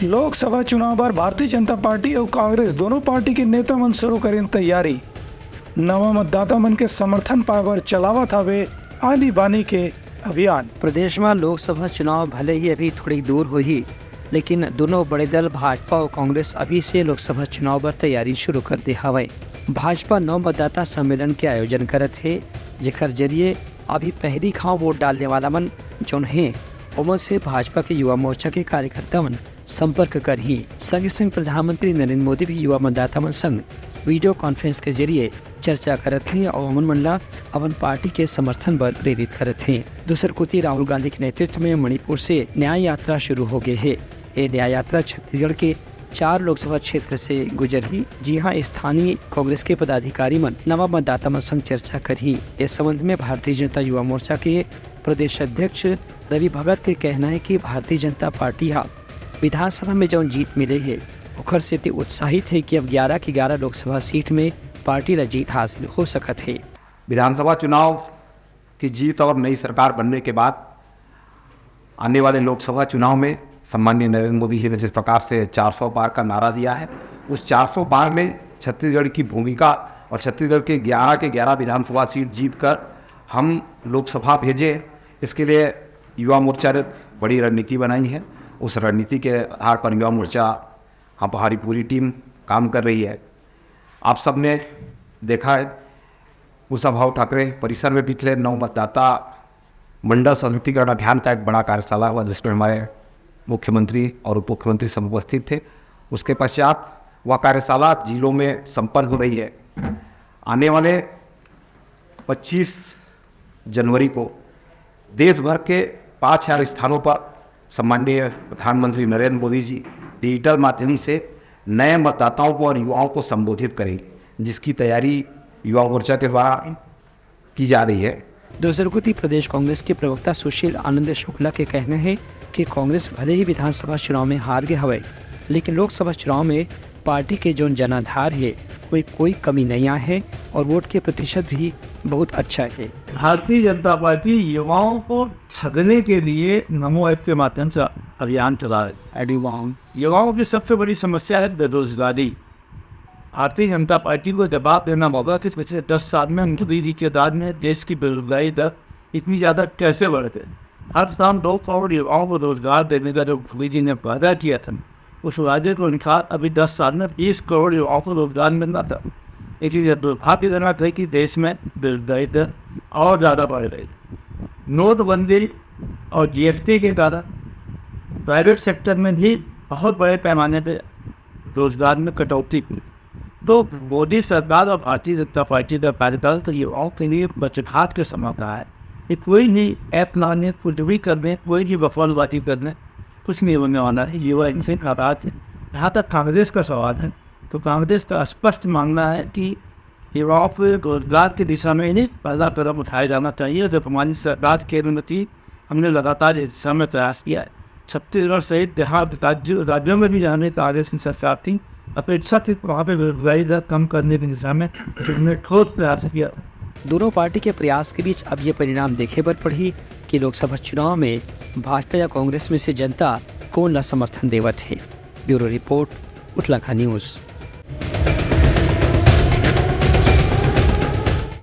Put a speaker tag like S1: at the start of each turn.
S1: लोकसभा चुनाव पर भारतीय जनता पार्टी और कांग्रेस दोनों पार्टी के नेता मन शुरू करें तैयारी। नवा मतदाता मन के समर्थन पावर चलावा था वे आनी बानी के अभियान।
S2: प्रदेश में लोकसभा चुनाव भले ही अभी थोड़ी दूर हो ही, लेकिन दोनों बड़े दल भाजपा और कांग्रेस अभी से लोकसभा चुनाव पर तैयारी शुरू कर दे हवे। भाजपा नव मतदाता सम्मेलन के आयोजन करत है, जेकर जरिए अभी पहली खाव वोट डालने वाला मन जौन है उमर से भाजपा के युवा मोर्चा के कार्यकर्ता मन संपर्क कर ही संग संग प्रधानमंत्री नरेंद्र मोदी भी युवा मतदाता मन संग वीडियो कॉन्फ्रेंस के जरिए चर्चा करत हैं और अमन मंडला अपन पार्टी के समर्थन पर प्रेरित करत हैं। दूसर कुती राहुल गांधी के नेतृत्व में मणिपुर से न्याय यात्रा शुरू हो गई है। ये न्याय यात्रा छत्तीसगढ़ के 4 लोकसभा क्षेत्र से गुजरी। जी हाँ, स्थानीय कांग्रेस के पदाधिकारी मन नवा मतदाता मन संग चर्चा करी। इस संबंध में भारतीय जनता युवा मोर्चा के प्रदेश अध्यक्ष रवि भगत के कहना है कि भारतीय जनता पार्टी विधानसभा में जो जीत मिले है ओखर से उत्साहित है कि अब 11 की 11 लोकसभा सीट में पार्टी ला जीत हासिल हो सकत है।
S3: विधानसभा चुनाव की जीत और नई सरकार बनने के बाद आने वाले लोकसभा चुनाव में सम्माननीय नरेंद्र मोदी जी ने जिस प्रकार से 400 पार का नारा दिया है, उस 400 पार में छत्तीसगढ़ की भूमिका और छत्तीसगढ़ के 11 के 11 विधानसभा सीट जीतकर हम लोकसभा भेजे, इसके लिए युवा मोर्चा ने बड़ी रणनीति बनाई है। उस रणनीति के आधार पर युवा मोर्चा हमारी पूरी टीम काम कर रही है। आप सब ने देखा है कुशाभाऊ ठाकरे परिसर में पिछले 9 मतदाता मंडल सशक्तिकरण अभियान का एक बड़ा कार्यशाला हुआ, जिसमें हमारे मुख्यमंत्री और उप मुख्यमंत्री सब उपस्थित थे। उसके पश्चात वह कार्यशाला जिलों में संपन्न हो रही है। आने वाले 25 जनवरी को देश भर के 5000 स्थानों पर सम्माननीय प्रधानमंत्री नरेंद्र मोदी जी डिजिटल माध्यम से नए मतदाताओं को और युवाओं को संबोधित करेंगे, जिसकी तैयारी युवा मोर्चा के द्वारा की जा रही है।
S2: दूसरकुती प्रदेश कांग्रेस के प्रवक्ता सुशील आनंद शुक्ला के कहना है कि कांग्रेस भले ही विधानसभा चुनाव में हार गए हवे, लेकिन लोकसभा चुनाव में पार्टी के जो जनाधार है कोई कमी नहीं आई है और वोट के प्रतिशत भी बहुत अच्छा है।
S4: भारतीय जनता पार्टी युवाओं को ठगने के लिए नमो ऐप के माध्यम से अभियान चला है। युवाओं की सबसे बड़ी समस्या है बेरोजगारी। भारतीय जनता पार्टी को जवाब देना होगा कि पिछले 10 साल में मोदी के दाद में देश की बेरोजगारी दर इतनी ज़्यादा कैसे बढ़ गई। हर साल 2 करोड़ युवाओं को रोजगार देने का जो मोदी जी ने वादा किया था, उस वादे को अनुसार अभी 10 साल में 20 करोड़ युवाओं को रोजगार मिलना था। इसलिए दुर्भाग्यजनक है कि देश में बेरोजगारी दर और ज़्यादा बढ़ रही है। नोटबंदी और GST के कारण प्राइवेट सेक्टर में भी बहुत बड़े पैमाने पर रोजगार में कटौती की। तो मोदी सरकार और भारतीय जनता पार्टी का कार्यकाल तो युवाओं के लिए बचतघाट के समान रहा है कि कोई भी ऐप लाने, कुछ भी करने, कोई भी वफादारी करने कुछ नहीं होने वाला है। युवा इनसे नाराज है। जहाँ तक कांग्रेस का सवाल है तो कांग्रेस का स्पष्ट मानना है कि युवाओं को रोजगार की दिशा में ही पहला कदम उठाया जाना चाहिए। जब हमारी सरकार केंद्र में थी, हमने लगातार इस दिशा में प्रयास किया है। छत्तीसगढ़ सहित देहात राज्यों में भी जाने कांग्रेस की सरकार थी, अपेक्षा थी वहाँ पर बेरोजगारी दर कम करने की दिशा में हमने ठोस प्रयास किया।
S2: दोनों पार्टी के प्रयास के बीच अब ये परिणाम देखे पर पड़ी कि लोकसभा चुनाव में भाजपा या कांग्रेस में से जनता कौन ला समर्थन देवत है। Bureau report, Uttarakhand news.